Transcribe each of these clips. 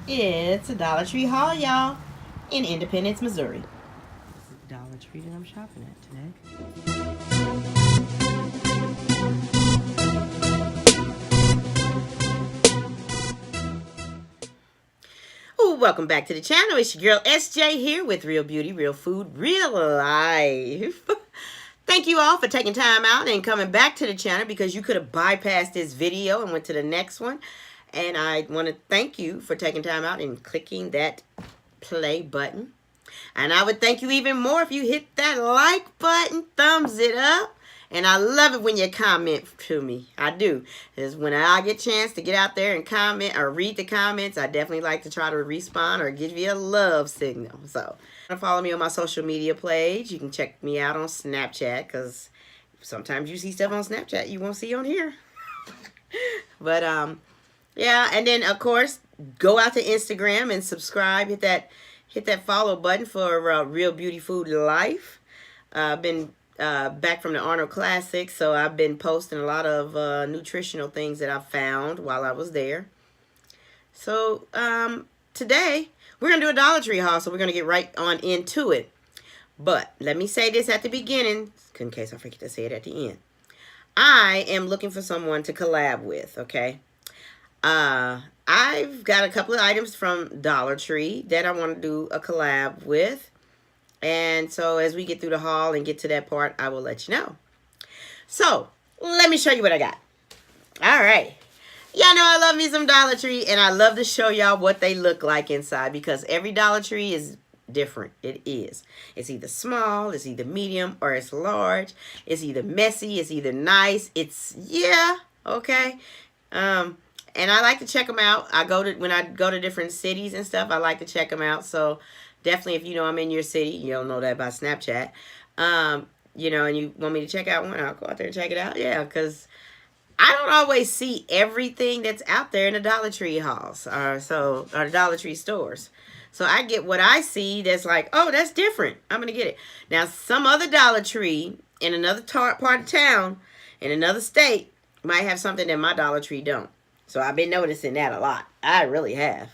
It's a Dollar Tree haul, y'all, in Independence, Missouri. This is the Dollar Tree that I'm shopping at today. Oh, welcome back to the channel. It's your girl SJ here with Real Beauty, Real Food, Real Life. Thank you all for taking time out and coming back to the channel, because you could have bypassed this video and went to the next one. And I want to thank you for taking time out and clicking that play button. And I would thank you even more if you hit that like button, thumbs it up. And I love it when you comment to me. I do. Because when I get a chance to get out there and comment or read the comments, I definitely like to try to respond or give you a love signal. So, follow me on my social media page. You can check me out on Snapchat, because sometimes you see stuff on Snapchat you won't see on here. But, yeah, and then, of course, go out to Instagram and subscribe. Hit that follow button for Real Beauty Food Life. I've been back from the Arnold Classic, so I've been posting a lot of nutritional things that I found while I was there. So today, we're going to do a Dollar Tree haul, so we're going to get right on into it. But let me say this at the beginning, in case I forget to say it at the end. I am looking for someone to collab with, okay? I've got a couple of items from Dollar Tree that I want to do a collab with. And so as we get through the haul and get to that part, I will let you know. So let me show you what I got. All right. Y'all know I love me some Dollar Tree, and I love to show y'all what they look like inside, because every Dollar Tree is different. It is. It's either small, it's either medium, or it's large. It's either messy, it's either nice. It's, yeah, okay. And I like to check them out. When I go to different cities and stuff, I like to check them out. So definitely, if you know I'm in your city, you don't know that by Snapchat, you know, and you want me to check out one, I'll go out there and check it out. Yeah, because I don't always see everything that's out there in the Dollar Tree hauls, or Dollar Tree stores. So I get what I see that's like, oh, that's different. I'm going to get it. Now, some other Dollar Tree in another part of town, in another state, might have something that my Dollar Tree don't. So I've been noticing that a lot. I really have.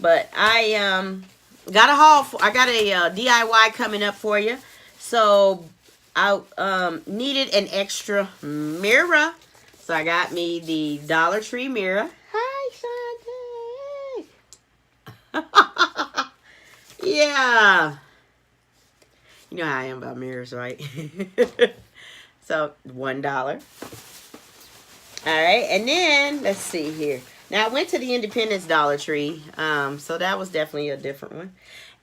But I got a haul. I got a DIY coming up for you. So I needed an extra mirror. So I got me the Dollar Tree mirror. Hi, Shantae. Yeah. You know how I am about mirrors, right? So $1. All right, and then let's see here. Now I went to the Independence Dollar Tree, so that was definitely a different one.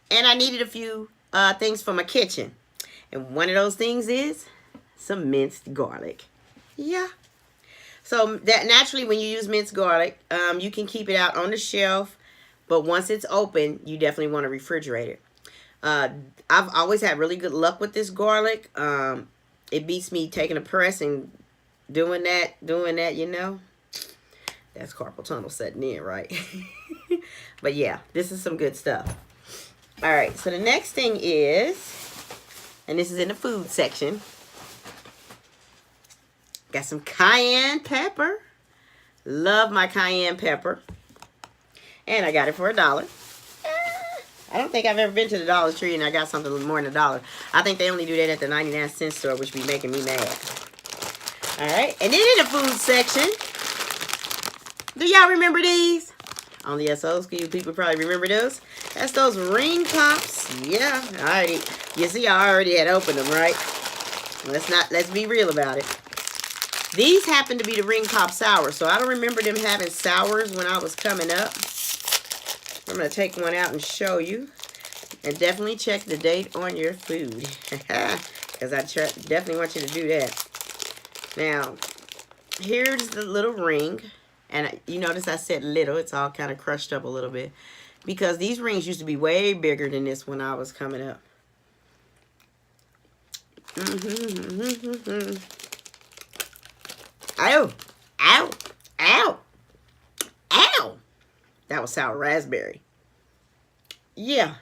And I needed a few things for my kitchen, and one of those things is some minced garlic. Yeah. So that naturally, when you use minced garlic, you can keep it out on the shelf, but once it's open, you definitely want to refrigerate it. I've always had really good luck with this garlic. It beats me taking a press and doing that, you know. That's carpal tunnel setting in, right? But yeah, this is some good stuff. All right, so the next thing is, and this is in the food section, got some cayenne pepper. Love my cayenne pepper. And I got it for $1. I don't think I've ever been to the Dollar Tree and I got something more than $1. I think they only do that at the 99-cent store, which be making me mad. All right, and then in the food section, do y'all remember these? Only us old school people probably remember those. That's those ring pops. Yeah, you see, I already had opened them, right? Let's be real about it. These happen to be the ring pop sour, so I don't remember them having sours when I was coming up. I'm gonna take one out and show you, and definitely check the date on your food, because I definitely want you to do that. Now, here's the little ring, and you notice I said little. It's all kind of crushed up a little bit, because these rings used to be way bigger than this when I was coming up. Ow, ow, ow, ow. That was sour raspberry. Yeah,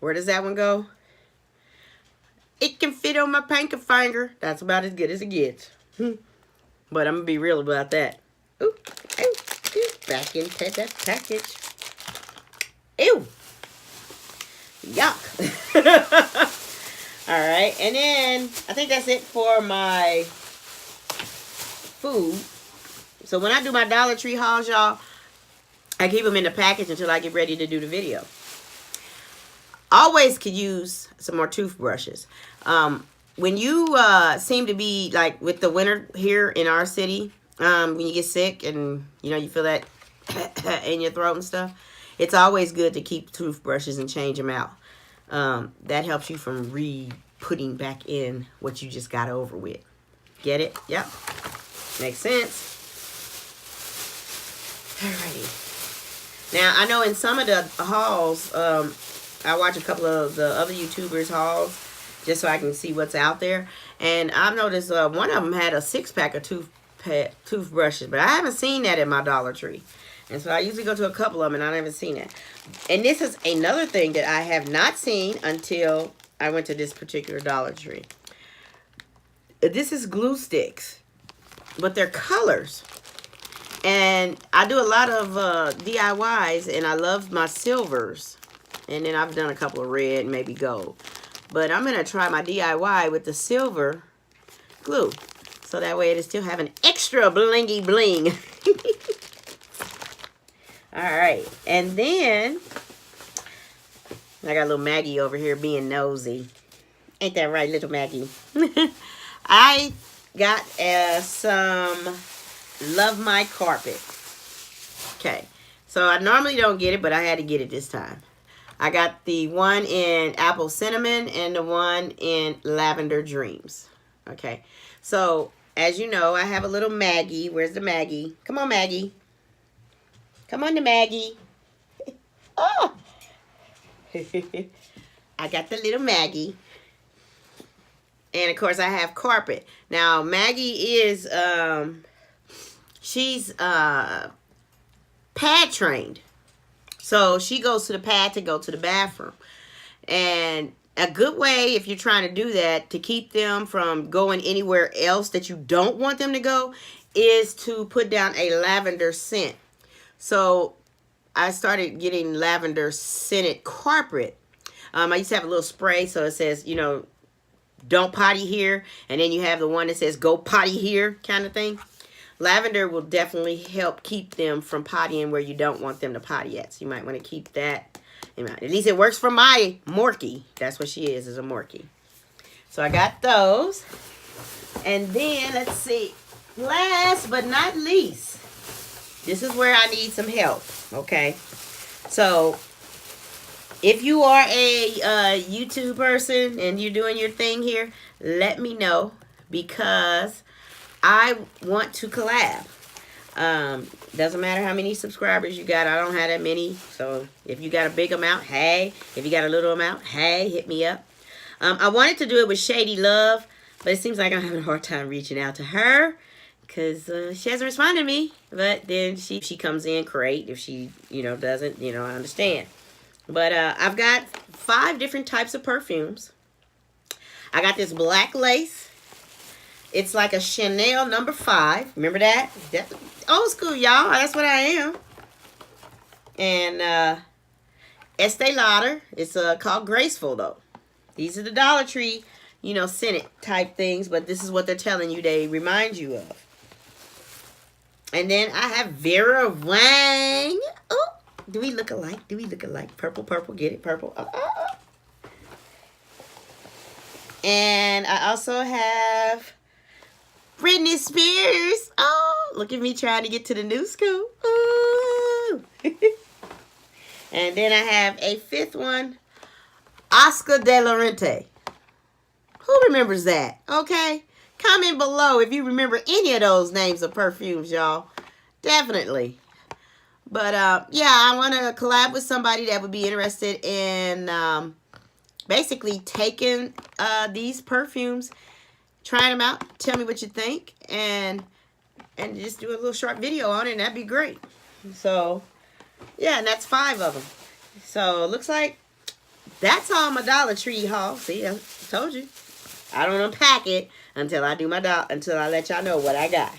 where does that one go? It can fit on my pinky finger. That's about as good as it gets. But I'm going to be real about that. Ooh, ooh, ooh. Back into that package. Ew. Yuck. All right. And then I think that's it for my food. So when I do my Dollar Tree hauls, y'all, I keep them in the package until I get ready to do the video. Always could use some more toothbrushes. When you seem to be like with the winter here in our city, when you get sick and you feel that in your throat and stuff, it's always good to keep toothbrushes and change them out. That helps you from putting back in what you just got over with. Get it? Yep. Makes sense. Alrighty. Now, I know in some of the hauls, I watch a couple of the other YouTubers' hauls just so I can see what's out there. And I've noticed one of them had a 6-pack of toothbrushes, but I haven't seen that in my Dollar Tree. And so I usually go to a couple of them, and I haven't seen it. And this is another thing that I have not seen until I went to this particular Dollar Tree. This is glue sticks, but they're colors. And I do a lot of DIYs, and I love my silvers. And then I've done a couple of red, maybe gold. But I'm going to try my DIY with the silver glue. So that way it'll still have an extra blingy bling. Alright. And then, I got little Maggie over here being nosy. Ain't that right, little Maggie? I got some Love My Carpet. Okay. So I normally don't get it, but I had to get it this time. I got the one in Apple Cinnamon and the one in Lavender Dreams. Okay. So, as you know, I have a little Maggie. Where's the Maggie? Come on, Maggie. Come on, the Maggie. Oh! I got the little Maggie. And, of course, I have Carpet. Now, Maggie is, she's pad trained. So she goes to the pad to go to the bathroom. And a good way, if you're trying to do that, to keep them from going anywhere else that you don't want them to go, is to put down a lavender scent. So I started getting lavender scented carpet. I used to have a little spray, so it says, don't potty here. And then you have the one that says go potty here kind of thing. Lavender will definitely help keep them from pottying where you don't want them to potty at. So you might want to keep that in mind. At least it works for my Morkie. That's what she is a Morkie. So I got those. And then, let's see. Last but not least, this is where I need some help. Okay. So, if you are a YouTube person and you're doing your thing here, let me know, because I want to collab. Doesn't matter how many subscribers you got. I don't have that many. So if you got a big amount, hey. If you got a little amount, hey, hit me up. I wanted to do it with Shady Love, but it seems like I'm having a hard time reaching out to her because she hasn't responded to me. But then she comes in, great. If she, doesn't, I understand. But I've got 5 different types of perfumes. I got this black lace. It's like a Chanel No. 5. Remember that? That's old school, y'all. That's what I am. And Estee Lauder. It's called Graceful, though. These are the Dollar Tree, scented type things. But this is what they're telling you they remind you of. And then I have Vera Wang. Oh, do we look alike? Do we look alike? Purple, purple. Get it? Purple. And I also have Britney Spears. Oh, look at me trying to get to the new school. Ooh. And then I have a 5th one, Oscar de la Renta. Who remembers that? Okay. Comment below if you remember any of those names of perfumes, y'all. Definitely. But, yeah, I want to collab with somebody that would be interested in basically taking these perfumes, trying them out, tell me what you think, and just do a little short video on it, and that'd be great. So, yeah, and that's 5 of them. So, it looks like that's all my Dollar Tree haul. See, I told you. I don't unpack it until I do until I let y'all know what I got.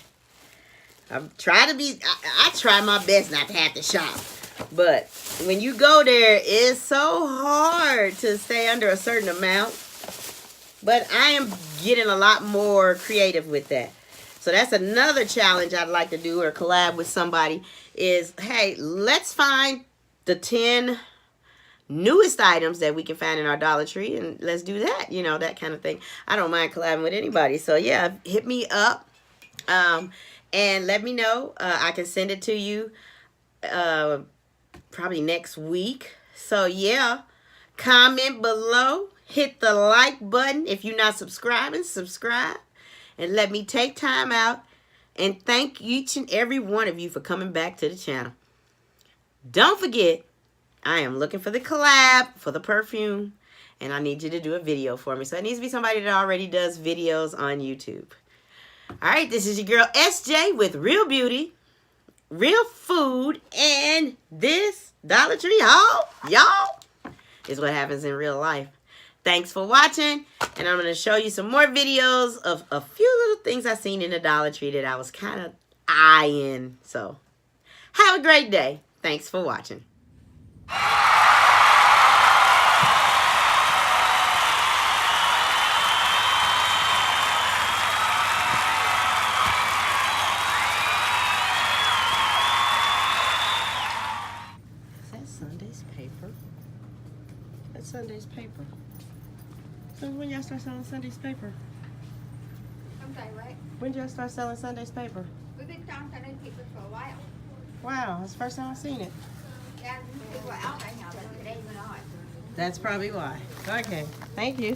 I'm trying to be, I try my best not to have to shop. But when you go there, it's so hard to stay under a certain amount. But I am getting a lot more creative with that. So that's another challenge I'd like to do or collab with somebody is, hey, let's find the 10 newest items that we can find in our Dollar Tree and let's do that, you know, that kind of thing. I don't mind collabing with anybody. So yeah, hit me up and let me know. I can send it to you probably next week. So yeah, comment below, hit the like button. If you're not subscribing, subscribe. And let me take time out and thank each and every one of you for coming back to the channel. Don't forget, I am looking for the collab for the perfume. And I need you to do a video for me. So it needs to be somebody that already does videos on YouTube. All right, this is your girl SJ with Real Beauty, Real Food, and this Dollar Tree haul, y'all, is what happens in real life. Thanks for watching, and I'm going to show you some more videos of a few little things I seen in the Dollar Tree that I was kind of eyeing. So, have a great day. Thanks for watching. Is that Sunday's paper? That's Sunday's paper. So when y'all start selling Sunday's paper? Someday, right? When did y'all start selling Sunday's paper? We've been selling Sunday papers for a while. Wow, that's the first time I've seen it. Yeah, people are out right now, but today we're not. That's probably why. Okay, thank you.